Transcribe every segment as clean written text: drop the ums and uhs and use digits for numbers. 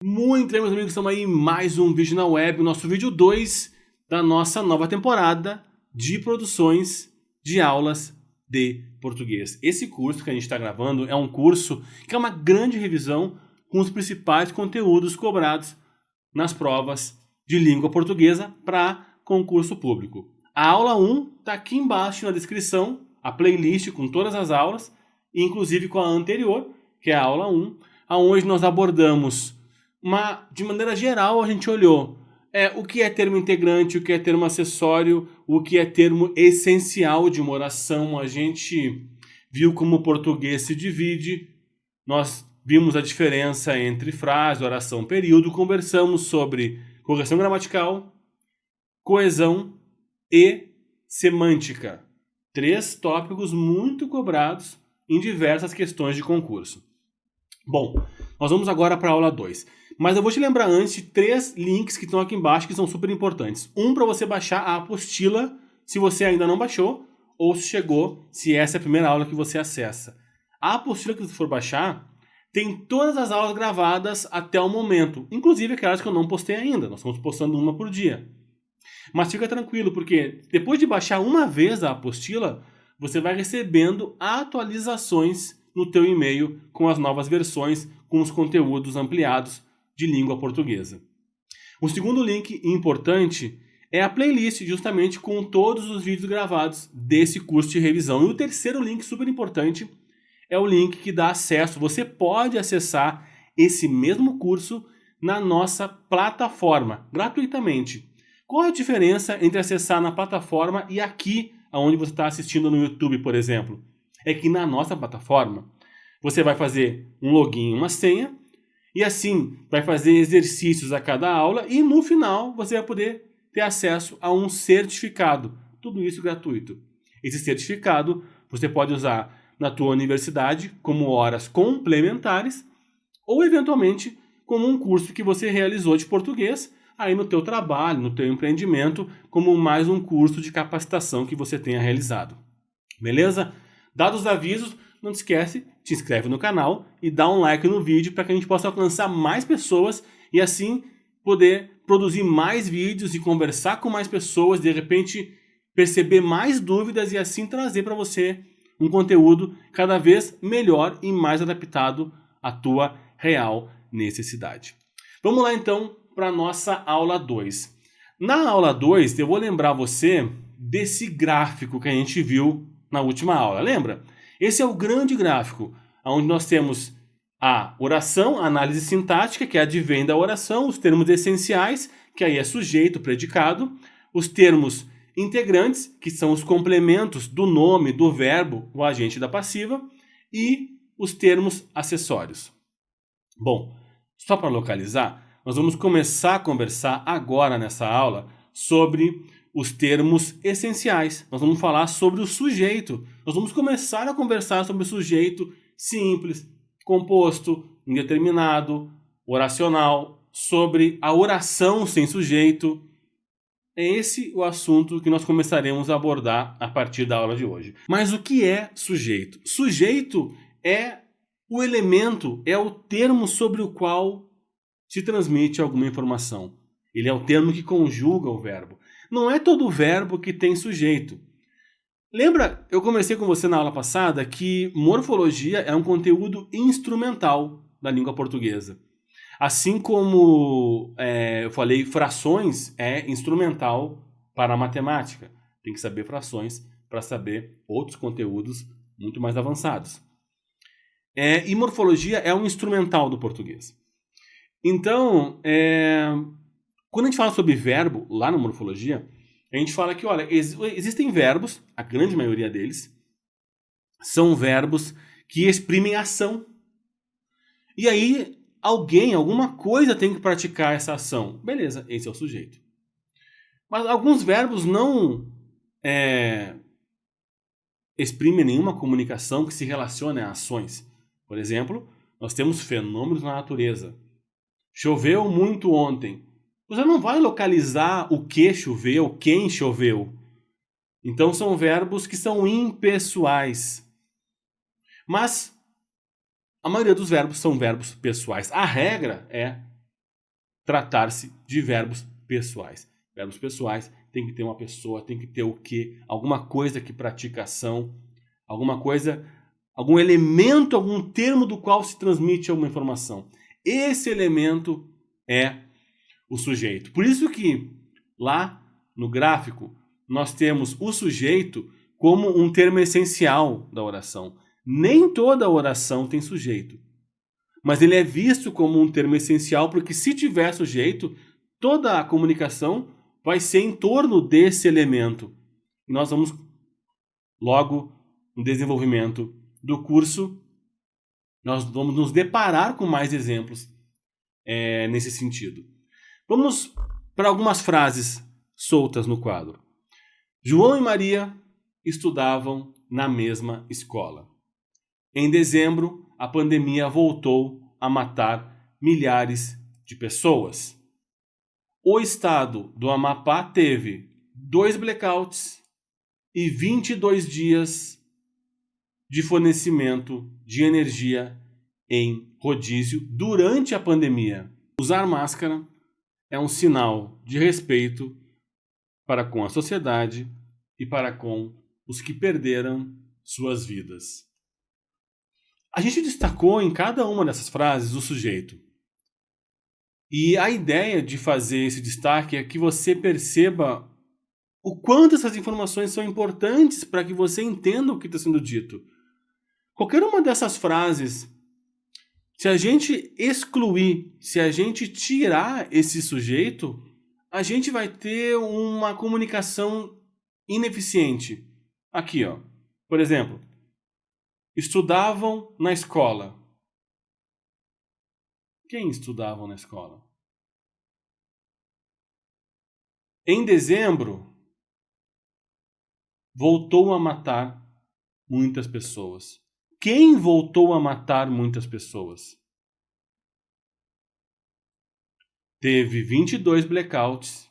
Muito bem, meus amigos, estamos aí em mais um vídeo na web, o nosso vídeo 2 da nossa nova temporada de produções de aulas de português. Esse curso que a gente está gravando é um curso que é uma grande revisão com os principais conteúdos cobrados nas provas de língua portuguesa para concurso público. A aula 1 está aqui embaixo na descrição, a playlist com todas as aulas, inclusive com a anterior, que é a aula 1, onde nós abordamos de maneira geral, a gente olhou o que é termo integrante, o que é termo acessório, o que é termo essencial de uma oração. A gente viu como o português se divide, nós vimos a diferença entre frase, oração, período, conversamos sobre correção gramatical, coesão e semântica. 3 tópicos muito cobrados em diversas questões de concurso. Bom, nós vamos agora para a aula 2. Mas eu vou te lembrar antes de 3 links que estão aqui embaixo que são super importantes. Um para você baixar a apostila, se você ainda não baixou, ou se chegou, se essa é a primeira aula que você acessa. A apostila que você for baixar tem todas as aulas gravadas até o momento, inclusive aquelas que eu não postei ainda. Nós estamos postando uma por dia. Mas fica tranquilo, porque depois de baixar uma vez a apostila, você vai recebendo atualizações no teu e-mail com as novas versões, com os conteúdos ampliados de língua portuguesa. O segundo link importante é a playlist, justamente com todos os vídeos gravados desse curso de revisão. E o terceiro link super importante é o link que dá acesso. Você pode acessar esse mesmo curso na nossa plataforma, gratuitamente. Qual a diferença entre acessar na plataforma e aqui, onde você está assistindo no YouTube, por exemplo? É que na nossa plataforma, você vai fazer um login e uma senha, e assim vai fazer exercícios a cada aula, e no final você vai poder ter acesso a um certificado. Tudo isso gratuito. Esse certificado você pode usar na tua universidade como horas complementares, ou eventualmente como um curso que você realizou de português, aí no teu trabalho, no teu empreendimento, como mais um curso de capacitação que você tenha realizado. Beleza? Dados os avisos, não te esquece, te inscreve no canal e dá um like no vídeo para que a gente possa alcançar mais pessoas e assim poder produzir mais vídeos e conversar com mais pessoas, de repente perceber mais dúvidas e assim trazer para você um conteúdo cada vez melhor e mais adaptado à tua real necessidade. Vamos lá então para a nossa aula 2. Na aula 2 eu vou lembrar você desse gráfico que a gente viu na última aula, lembra? Esse é o grande gráfico, onde nós temos a oração, a análise sintática, que advém da oração, os termos essenciais, que aí é sujeito, predicado, os termos integrantes, que são os complementos do nome, do verbo, o agente da passiva, e os termos acessórios. Bom, só para localizar, nós vamos começar a conversar agora nessa aula sobre os termos essenciais. Nós vamos falar sobre o sujeito. Nós vamos começar a conversar sobre o sujeito simples, composto, indeterminado, oracional, sobre a oração sem sujeito. É esse o assunto que nós começaremos a abordar a partir da aula de hoje. Mas o que é sujeito? Sujeito é o elemento, é o termo sobre o qual se transmite alguma informação. Ele é o termo que conjuga o verbo. Não é todo verbo que tem sujeito. Lembra, eu comecei com você na aula passada que morfologia é um conteúdo instrumental da língua portuguesa. Assim como eu falei, frações é instrumental para a matemática. Tem que saber frações para saber outros conteúdos muito mais avançados. E morfologia é um instrumental do português. Então, quando a gente fala sobre verbo, lá na morfologia, a gente fala que, olha, existem verbos, a grande maioria deles, são verbos que exprimem ação. E aí, alguma coisa tem que praticar essa ação. Beleza, esse é o sujeito. Mas alguns verbos não exprimem nenhuma comunicação que se relacione a ações. Por exemplo, nós temos fenômenos na natureza. Choveu muito ontem. Você não vai localizar o que choveu, quem choveu. Então são verbos que são impessoais. Mas a maioria dos verbos são verbos pessoais. A regra é tratar-se de verbos pessoais. Verbos pessoais tem que ter uma pessoa, tem que ter o quê? Alguma coisa que pratica ação, alguma coisa, algum elemento, algum termo do qual se transmite alguma informação. Esse elemento é o sujeito. Por isso que lá no gráfico nós temos o sujeito como um termo essencial da oração. Nem toda oração tem sujeito, mas ele é visto como um termo essencial porque se tiver sujeito, toda a comunicação vai ser em torno desse elemento. E nós vamos logo no desenvolvimento do curso, nós vamos nos deparar com mais exemplos nesse sentido. Vamos para algumas frases soltas no quadro. João e Maria estudavam na mesma escola. Em dezembro, a pandemia voltou a matar milhares de pessoas. O estado do Amapá teve 2 blackouts e 22 dias de fornecimento de energia em rodízio durante a pandemia. Usar máscara é um sinal de respeito para com a sociedade e para com os que perderam suas vidas. A gente destacou em cada uma dessas frases o sujeito. E a ideia de fazer esse destaque é que você perceba o quanto essas informações são importantes para que você entenda o que está sendo dito. Qualquer uma dessas frases, se a gente excluir, se a gente tirar esse sujeito, a gente vai ter uma comunicação ineficiente. Aqui, ó. Por exemplo, estudavam na escola. Quem estudavam na escola? Em dezembro, voltou a matar muitas pessoas. Quem voltou a matar muitas pessoas? Teve 22 blackouts,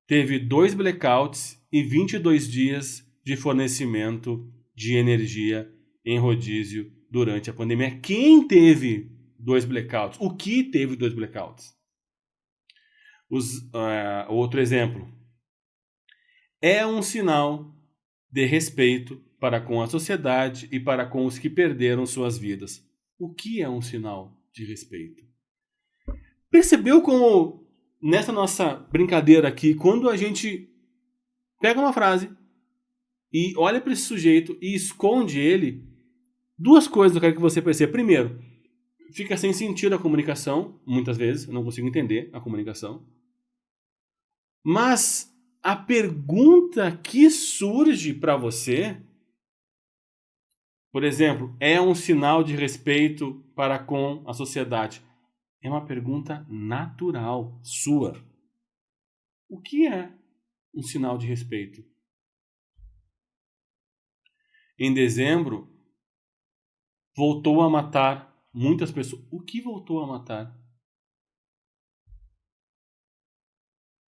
teve 2 blackouts e 22 dias de fornecimento de energia em rodízio durante a pandemia. Quem teve 2 blackouts? O que teve 2 blackouts? Outro exemplo. É um sinal de respeito para com a sociedade e para com os que perderam suas vidas. O que é um sinal de respeito? Percebeu como, nessa nossa brincadeira aqui, quando a gente pega uma frase e olha para esse sujeito e esconde ele, 2 coisas eu quero que você perceba. Primeiro, fica sem sentido a comunicação, muitas vezes, eu não consigo entender a comunicação. Mas a pergunta que surge para você, por exemplo, é um sinal de respeito para com a sociedade? É uma pergunta natural, sua. O que é um sinal de respeito? Em dezembro, voltou a matar muitas pessoas. O que voltou a matar?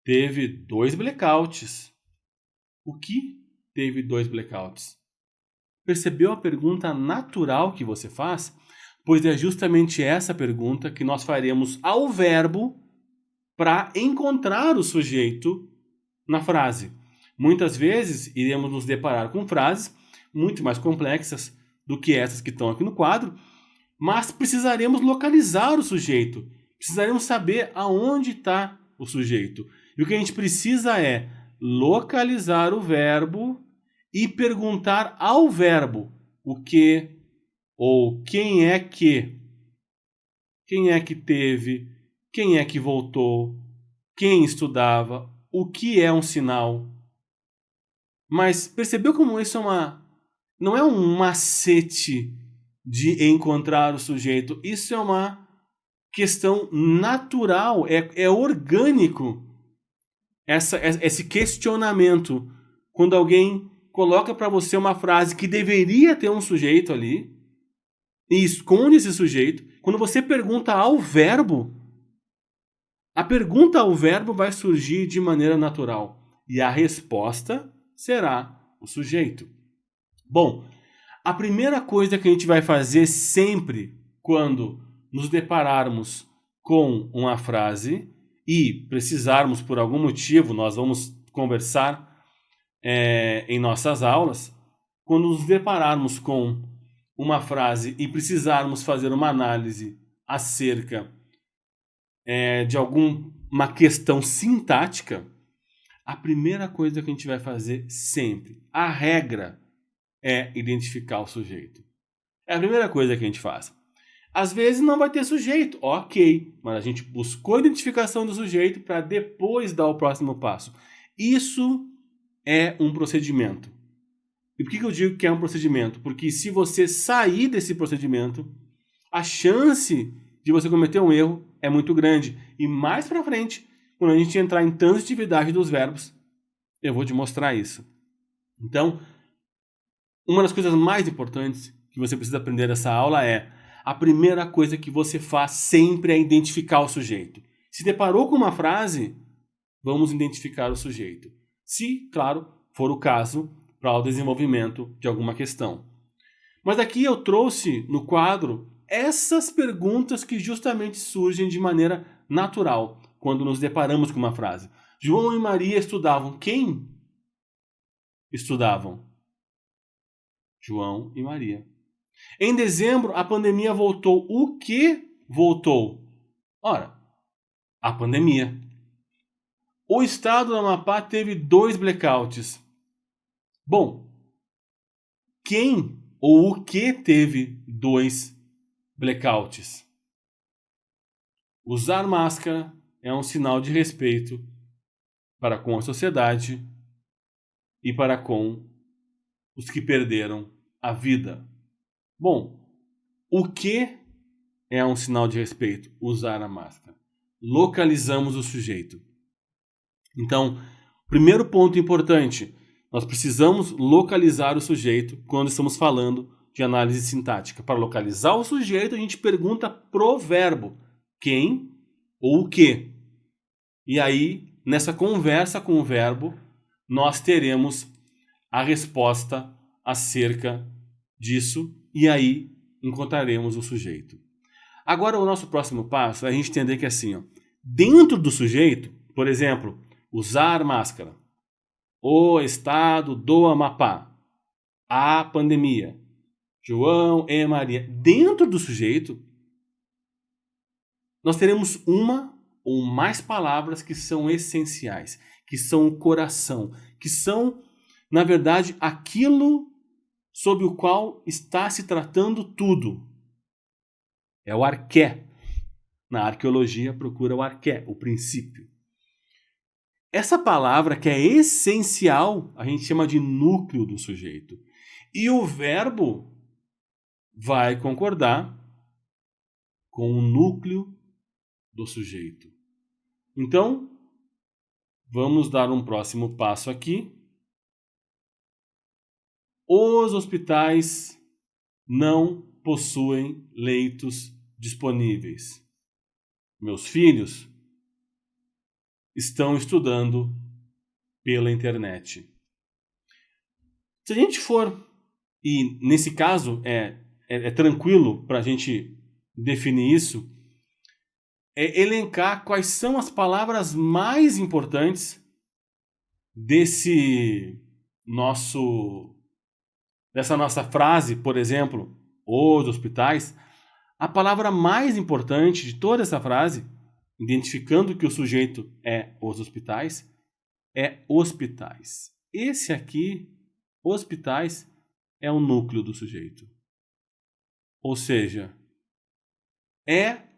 Teve 2 blackouts. O que teve 2 blackouts? Percebeu a pergunta natural que você faz? Pois é justamente essa pergunta que nós faremos ao verbo para encontrar o sujeito na frase. Muitas vezes iremos nos deparar com frases muito mais complexas do que essas que estão aqui no quadro, mas precisaremos localizar o sujeito. Precisaremos saber aonde está o sujeito. E o que a gente precisa é localizar o verbo e perguntar ao verbo o que ou quem é que teve, quem é que voltou, quem estudava, o que é um sinal. Mas percebeu como isso não é um macete de encontrar o sujeito, isso é uma questão natural, é orgânico. Esse questionamento, quando alguém coloca para você uma frase que deveria ter um sujeito ali e esconde esse sujeito, quando você pergunta ao verbo, a pergunta ao verbo vai surgir de maneira natural e a resposta será o sujeito. Bom, a primeira coisa que a gente vai fazer sempre quando nos depararmos com uma frase e precisarmos por algum motivo, nós vamos conversar em nossas aulas, quando nos depararmos com uma frase e precisarmos fazer uma análise acerca de alguma questão sintática, a primeira coisa que a gente vai fazer sempre, a regra, é identificar o sujeito. É a primeira coisa que a gente faz. Às vezes não vai ter sujeito, ok, mas a gente buscou a identificação do sujeito para depois dar o próximo passo. Isso é um procedimento. E por que eu digo que é um procedimento? Porque se você sair desse procedimento, a chance de você cometer um erro é muito grande. E mais para frente, quando a gente entrar em transitividade dos verbos, eu vou te mostrar isso. Então, uma das coisas mais importantes que você precisa aprender nessa aula é: a primeira coisa que você faz sempre é identificar o sujeito. Se deparou com uma frase, vamos identificar o sujeito. Se, claro, for o caso, para o desenvolvimento de alguma questão. Mas aqui eu trouxe no quadro essas perguntas que justamente surgem de maneira natural quando nos deparamos com uma frase. João e Maria estudavam. Quem estudavam? João e Maria. Em dezembro, a pandemia voltou. O que voltou? Ora, a pandemia. O estado do Amapá teve 2 blackouts. Bom, quem ou o que teve 2 blackouts? Usar máscara é um sinal de respeito para com a sociedade e para com os que perderam a vida. Bom, o que é um sinal de respeito? Usar a máscara. Localizamos o sujeito. Então, primeiro ponto importante, nós precisamos localizar o sujeito quando estamos falando de análise sintática. Para localizar o sujeito, a gente pergunta pro verbo quem ou o que. E aí, nessa conversa com o verbo, nós teremos a resposta acerca disso e aí encontraremos o sujeito. Agora, o nosso próximo passo é a gente entender que assim, dentro do sujeito, por exemplo, usar máscara, o estado do Amapá, a pandemia, João e Maria. Dentro do sujeito, nós teremos uma ou mais palavras que são essenciais, que são o coração, que são, na verdade, aquilo sobre o qual está se tratando tudo. É o arqué. Na arqueologia, procura o arqué, o princípio. Essa palavra que é essencial, a gente chama de núcleo do sujeito. E o verbo vai concordar com o núcleo do sujeito. Então, vamos dar um próximo passo aqui. Os hospitais não possuem leitos disponíveis. Meus filhos estão estudando pela internet. Se a gente for, e nesse caso é tranquilo para a gente definir isso, é elencar quais são as palavras mais importantes dessa nossa frase, por exemplo, os hospitais. A palavra mais importante de toda essa frase, identificando que o sujeito é os hospitais, é hospitais. Esse aqui, hospitais, é o núcleo do sujeito. Ou seja, é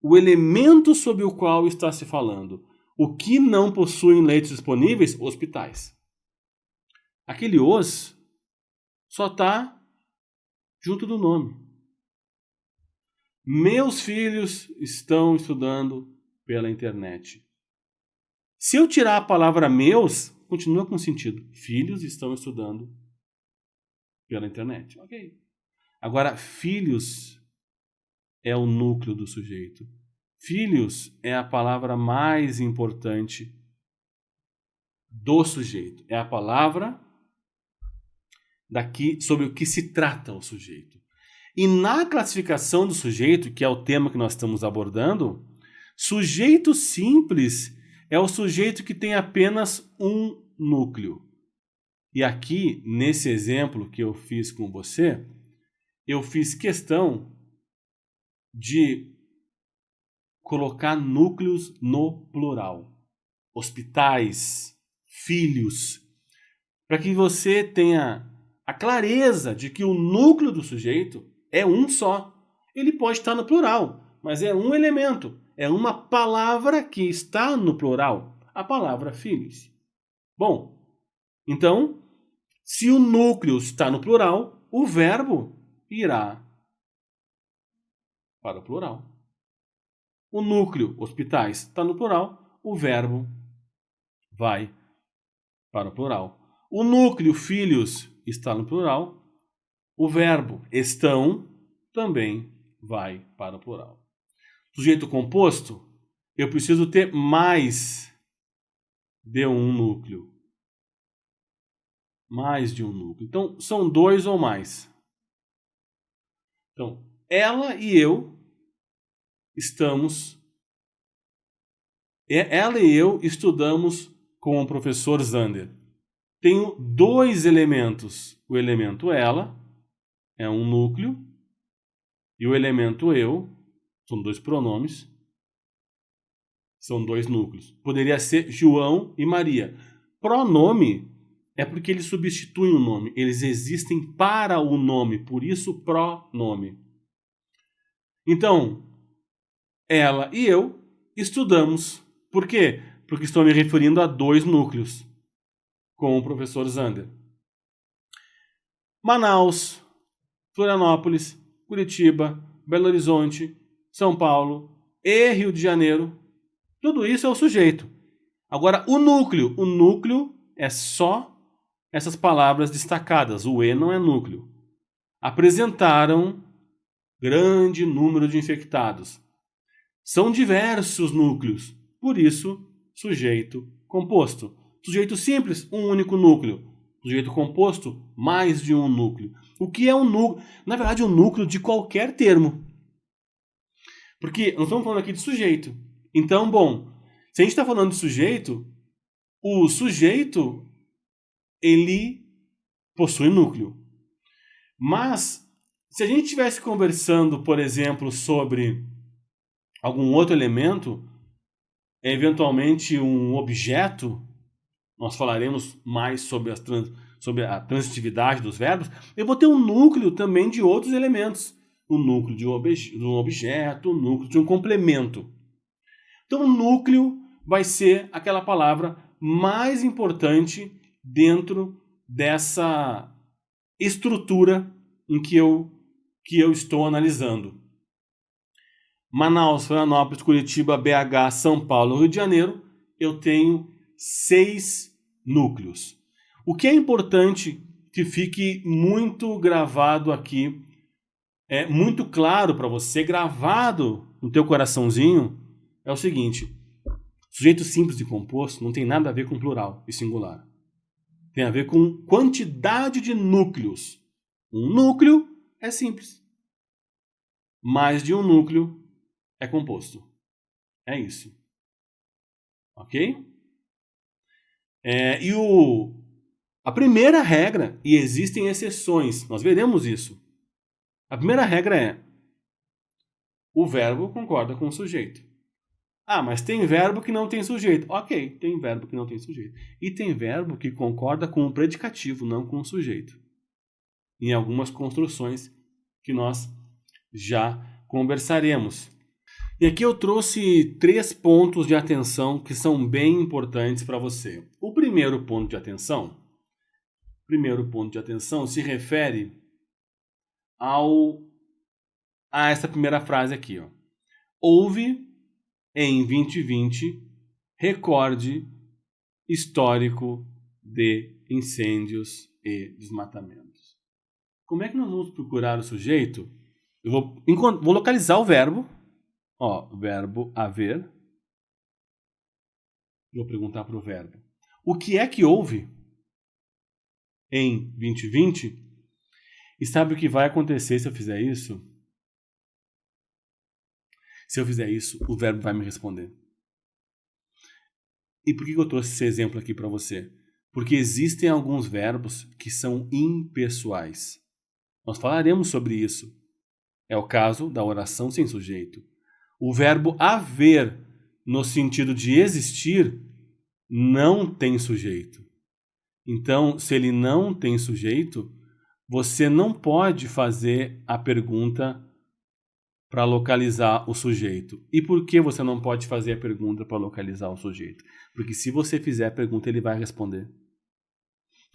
o elemento sobre o qual está se falando. O que não possuem leitos disponíveis? Hospitais. Aquele os só está junto do nome. Meus filhos estão estudando pela internet. Se eu tirar a palavra meus, continua com sentido. Filhos estão estudando pela internet. Ok. Agora, filhos é o núcleo do sujeito. Filhos é a palavra mais importante do sujeito. É a palavra sobre o que se trata o sujeito. E na classificação do sujeito, que é o tema que nós estamos abordando, Sujeito simples é o sujeito que tem apenas um núcleo. E aqui, nesse exemplo que eu fiz com você, eu fiz questão de colocar núcleos no plural. Hospitais, filhos, para que você tenha a clareza de que o núcleo do sujeito é um só. Ele pode estar no plural, mas é um elemento, é uma palavra que está no plural, a palavra filhos. Bom, então, se o núcleo está no plural, o verbo irá para o plural. O núcleo, hospitais, está no plural, o verbo vai para o plural. O núcleo, filhos, está no plural, o verbo estão também vai para o plural. Sujeito composto, eu preciso ter mais de um núcleo. Mais de um núcleo. Então, são dois ou mais. Então, ela e eu estudamos com o professor Zander. Tenho dois elementos. O elemento ela é um núcleo e o elemento eu são dois pronomes. São dois núcleos. Poderia ser João e Maria. Pronome é porque eles substituem o nome. Eles existem para o nome. Por isso, pronome. Então, ela e eu estudamos. Por quê? Porque estou me referindo a dois núcleos. Com o professor Zander. Manaus, Florianópolis, Curitiba, Belo Horizonte, São Paulo e Rio de Janeiro. Tudo isso é o sujeito. Agora, o núcleo é só essas palavras destacadas. O E não é núcleo. Apresentaram grande número de infectados. São diversos núcleos. Por isso, sujeito composto. Sujeito simples, um único núcleo. Sujeito composto, mais de um núcleo. O que é um núcleo? Na verdade, um núcleo de qualquer termo. Porque nós estamos falando aqui de sujeito. Então, bom, se a gente está falando de sujeito, o sujeito, ele possui núcleo. Mas, se a gente estivesse conversando, por exemplo, sobre algum outro elemento, eventualmente um objeto, nós falaremos mais sobre a transitividade dos verbos, eu vou ter um núcleo também de outros elementos. O núcleo de um objeto, o núcleo de um complemento. Então, o núcleo vai ser aquela palavra mais importante dentro dessa estrutura em que eu estou analisando. Manaus, Florianópolis, Curitiba, BH, São Paulo, Rio de Janeiro, eu tenho 6 núcleos. O que é importante que fique muito gravado aqui, muito claro para você, gravado no teu coraçãozinho, é o seguinte: sujeito simples e composto não tem nada a ver com plural e singular. Tem a ver com quantidade de núcleos. Um núcleo é simples. Mais de um núcleo é composto. É isso. Ok? A primeira regra, e existem exceções, nós veremos isso. A primeira regra é: o verbo concorda com o sujeito. Ah, mas tem verbo que não tem sujeito. Ok, tem verbo que não tem sujeito. E tem verbo que concorda com o predicativo, não com o sujeito. Em algumas construções que nós já conversaremos. E aqui eu trouxe 3 pontos de atenção que são bem importantes para você. O primeiro ponto de atenção se refere a essa primeira frase aqui, ó. Houve em 2020 recorde histórico de incêndios e desmatamentos. Como é que nós vamos procurar o sujeito? Eu vou localizar o verbo. Ó, verbo haver. Vou perguntar para o verbo: o que é que houve em 2020? E sabe o que vai acontecer se eu fizer isso? Se eu fizer isso, o verbo vai me responder. E por que eu trouxe esse exemplo aqui para você? Porque existem alguns verbos que são impessoais. Nós falaremos sobre isso. É o caso da oração sem sujeito. O verbo haver, no sentido de existir, não tem sujeito. Então, se ele não tem sujeito, você não pode fazer a pergunta para localizar o sujeito. E por que você não pode fazer a pergunta para localizar o sujeito? Porque se você fizer a pergunta, ele vai responder.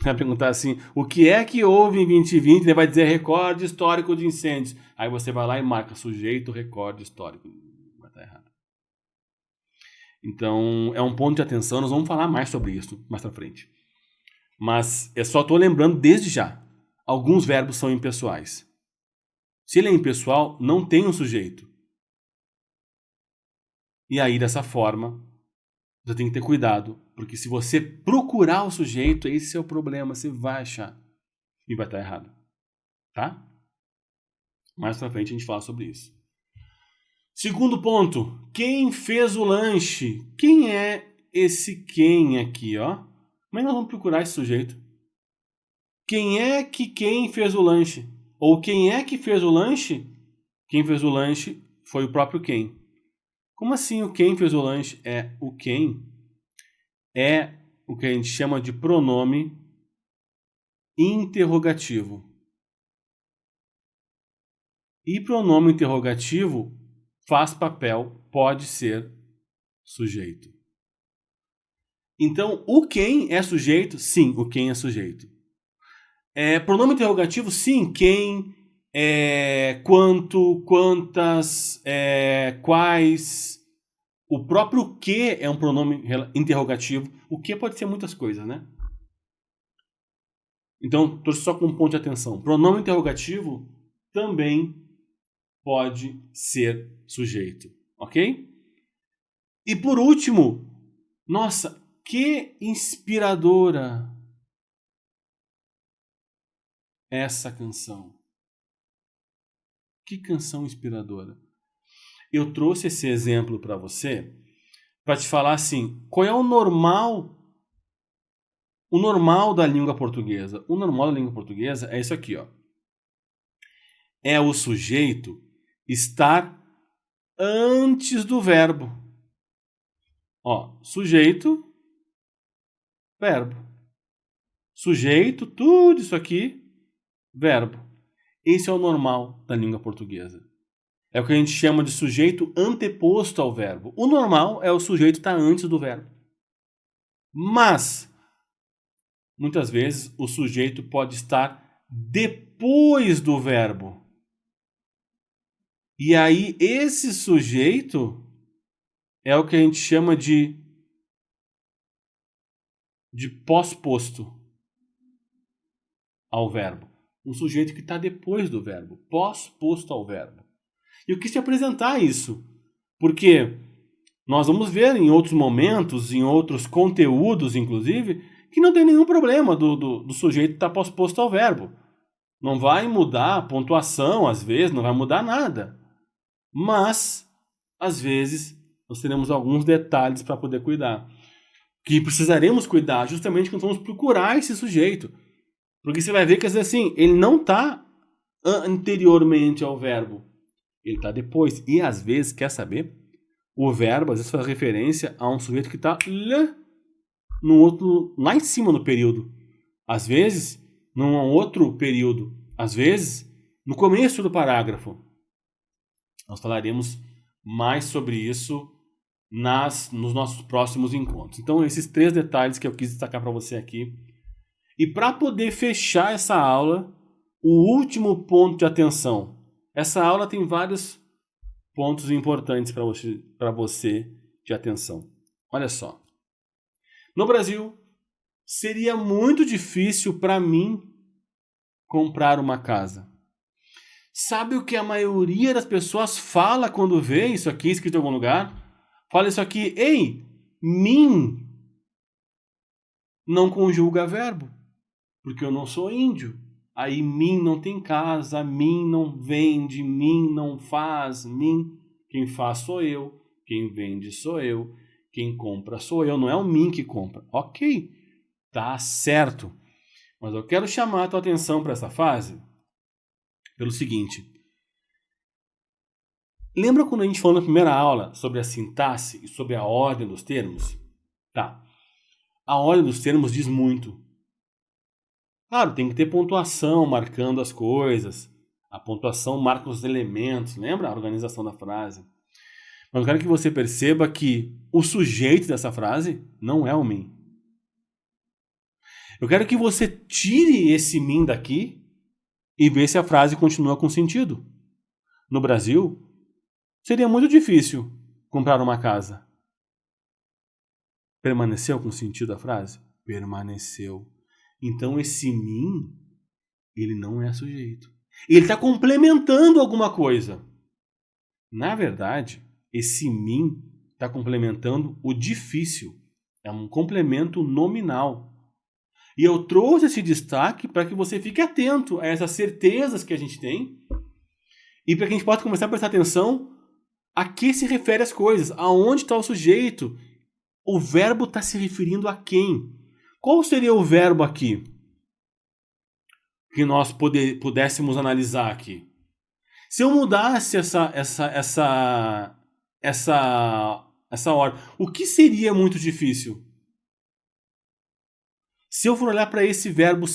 Vai perguntar assim, o que é que houve em 2020? Ele vai dizer recorde histórico de incêndios. Aí você vai lá e marca sujeito, recorde histórico. Vai estar errado. Então, é um ponto de atenção. Nós vamos falar mais sobre isso mais pra frente. Mas eu só estou lembrando desde já. Alguns verbos são impessoais. Se ele é impessoal, não tem um sujeito. E aí, dessa forma, você tem que ter cuidado. Porque se você procurar o sujeito, esse é o problema. Você vai achar. E vai estar errado. Tá? Mais pra frente a gente fala sobre isso. Segundo ponto. Quem fez o lanche? Quem é esse quem aqui, ó? Como é que nós vamos procurar esse sujeito? Quem fez o lanche? Ou quem é que fez o lanche? Quem fez o lanche foi o próprio quem. Como assim o quem fez o lanche? O quem é o que a gente chama de pronome interrogativo. E pronome interrogativo faz papel, pode ser sujeito. Então, o quem é sujeito? Sim, o quem é sujeito. Pronome interrogativo? Sim, quem, quanto, quantas, quais. O próprio que é um pronome interrogativo. O que pode ser muitas coisas, né? Então, trouxe só com um ponto de atenção. Pronome interrogativo também pode ser sujeito, ok? E por último, nossa, que inspiradora essa canção. Que canção inspiradora. Eu trouxe esse exemplo para você para te falar assim, qual é o normal da língua portuguesa? O normal da língua portuguesa é isso aqui, ó. É o sujeito estar antes do verbo. Ó, sujeito, verbo. Sujeito, tudo isso aqui, verbo. Esse é o normal da língua portuguesa. É o que a gente chama de sujeito anteposto ao verbo. O normal é o sujeito estar antes do verbo. Mas, muitas vezes, o sujeito pode estar depois do verbo. E aí, esse sujeito é o que a gente chama de pós-posto ao verbo. Um sujeito que está depois do verbo, pós-posto ao verbo. E eu quis te apresentar isso, porque nós vamos ver em outros momentos, em outros conteúdos, inclusive, que não tem nenhum problema do sujeito estar pós-posto ao verbo. Não vai mudar a pontuação, às vezes, não vai mudar nada. Mas, às vezes, nós teremos alguns detalhes para poder cuidar. Que precisaremos cuidar justamente quando vamos procurar esse sujeito. Porque você vai ver que, assim, ele não está anteriormente ao verbo. Ele está depois. E, às vezes, quer saber? O verbo, às vezes, faz referência a um sujeito que está lá em cima no período. Às vezes, num outro período. Às vezes, no começo do parágrafo. Nós falaremos mais sobre isso nos nossos próximos encontros. Então, esses 3 detalhes que eu quis destacar para você aqui. E para poder fechar essa aula, o último ponto de atenção. Essa aula tem vários pontos importantes para você de atenção. Olha só. No Brasil, seria muito difícil para mim comprar uma casa. Sabe o que a maioria das pessoas fala quando vê isso aqui escrito em algum lugar? Fala isso aqui, ei, mim não conjuga verbo, porque eu não sou índio. Aí mim não tem casa, mim não vende, mim não faz, mim... Quem faz sou eu. Quem vende sou eu. Quem compra sou eu. Não é o mim que compra. Ok, tá certo. Mas eu quero chamar a tua atenção para essa fase pelo seguinte. Lembra quando a gente falou na primeira aula sobre a sintaxe e sobre a ordem dos termos? Tá. A ordem dos termos diz muito. Claro, tem que ter pontuação marcando as coisas. A pontuação marca os elementos. Lembra a organização da frase? Mas eu quero que você perceba que o sujeito dessa frase não é o mim. Eu quero que você tire esse mim daqui e veja se a frase continua com sentido. No Brasil, seria muito difícil comprar uma casa. Permaneceu com sentido a frase? Permaneceu. Então esse mim, ele não é sujeito. Ele está complementando alguma coisa. Na verdade, esse mim está complementando o difícil. É um complemento nominal. E eu trouxe esse destaque para que você fique atento a essas certezas que a gente tem e para que a gente possa começar a prestar atenção a que se refere as coisas, aonde está o sujeito. O verbo está se referindo a quem? Qual seria o verbo aqui que nós pudéssemos analisar aqui? Se eu mudasse essa ordem, o que seria muito difícil? Se eu for olhar para esse verbo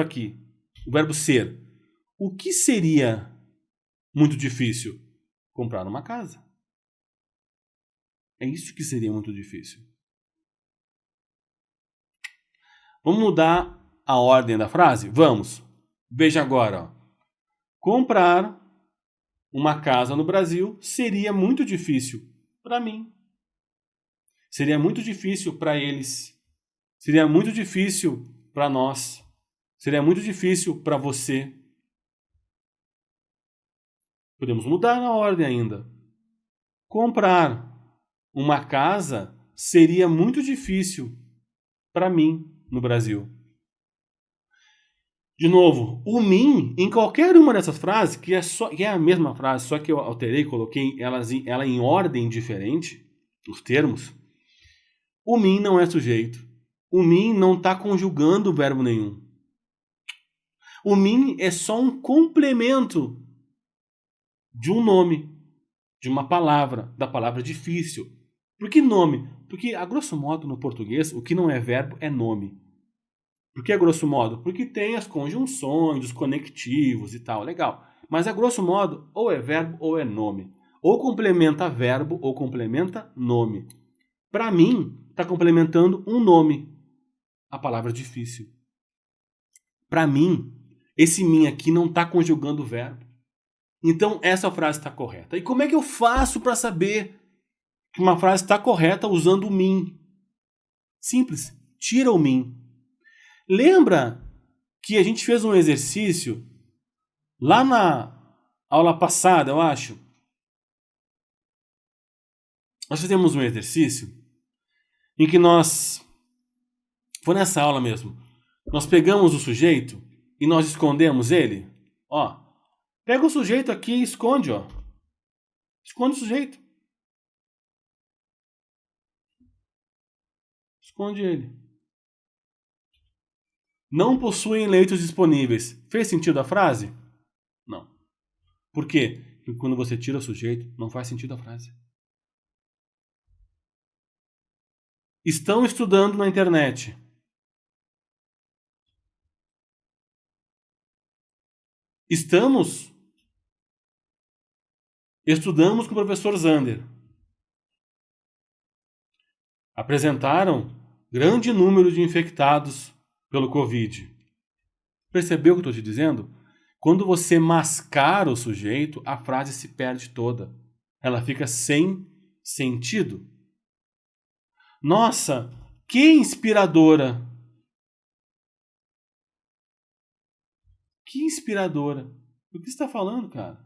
aqui, o verbo ser, o que seria muito difícil? Comprar uma casa. É isso que seria muito difícil. Vamos mudar a ordem da frase? Vamos. Veja agora. Ó. Comprar uma casa no Brasil seria muito difícil para mim. Seria muito difícil para eles. Seria muito difícil para nós. Seria muito difícil para você. Podemos mudar a ordem ainda. Comprar uma casa seria muito difícil para mim no Brasil. De novo, o mim, em qualquer uma dessas frases, que é a mesma frase, só que eu alterei, coloquei ela em ordem diferente, os termos, o mim não é sujeito. O mim não está conjugando verbo nenhum. O mim é só um complemento de um nome, de uma palavra, da palavra difícil. Por que nome? Porque, a grosso modo, no português, o que não é verbo é nome. Por que, a grosso modo? Porque tem as conjunções, os conectivos e tal, legal. Mas, a grosso modo, ou é verbo ou é nome. Ou complementa verbo ou complementa nome. Para mim, está complementando um nome. A palavra difícil. Para mim, esse mim aqui não está conjugando o verbo. Então, essa frase está correta. E como é que eu faço para saber que uma frase está correta usando o mim? Simples. Tira o mim. Lembra que a gente fez um exercício lá na aula passada, eu acho? Nós fizemos um exercício em que foi nessa aula mesmo. Nós pegamos o sujeito e nós escondemos ele. Ó, pega o sujeito aqui e esconde, ó. Esconde o sujeito. Esconde ele. Não possuem leitos disponíveis. Fez sentido a frase? Não. Por quê? Porque quando você tira o sujeito, não faz sentido a frase. Estão estudando na internet. Estudamos com o professor Zander. Apresentaram grande número de infectados pelo Covid. Percebeu o que eu estou te dizendo? Quando você mascara o sujeito, a frase se perde toda. Ela fica sem sentido. Nossa, que inspiradora! Que inspiradora! O que você está falando, cara?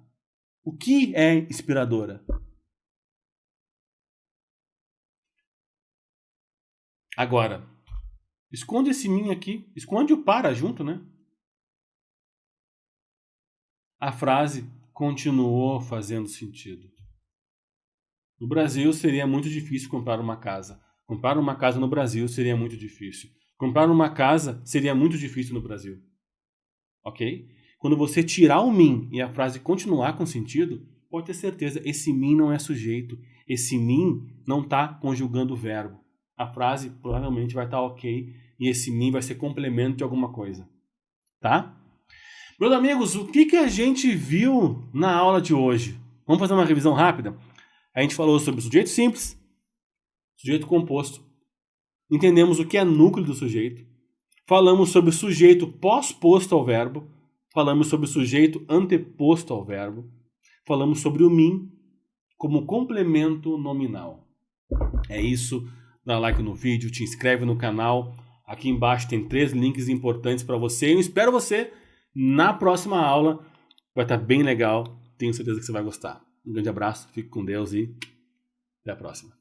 O que é inspiradora? Agora, esconde esse mim aqui. Esconde o para junto, né? A frase continuou fazendo sentido. No Brasil seria muito difícil comprar uma casa. Comprar uma casa no Brasil seria muito difícil. Comprar uma casa seria muito difícil no Brasil. Ok? Quando você tirar o mim e a frase continuar com sentido, pode ter certeza, esse mim não é sujeito. Esse mim não está conjugando o verbo. A frase provavelmente vai estar ok e esse mim vai ser complemento de alguma coisa. Tá? Meus amigos, o que a gente viu na aula de hoje? Vamos fazer uma revisão rápida? A gente falou sobre o sujeito simples, sujeito composto. Entendemos o que é núcleo do sujeito. Falamos sobre o sujeito pós-posto ao verbo. Falamos sobre o sujeito anteposto ao verbo. Falamos sobre o mim como complemento nominal. É isso. Dá like no vídeo, te inscreve no canal. Aqui embaixo tem 3 links importantes para você. Eu espero você na próxima aula. Vai estar bem legal. Tenho certeza que você vai gostar. Um grande abraço, fique com Deus e até a próxima.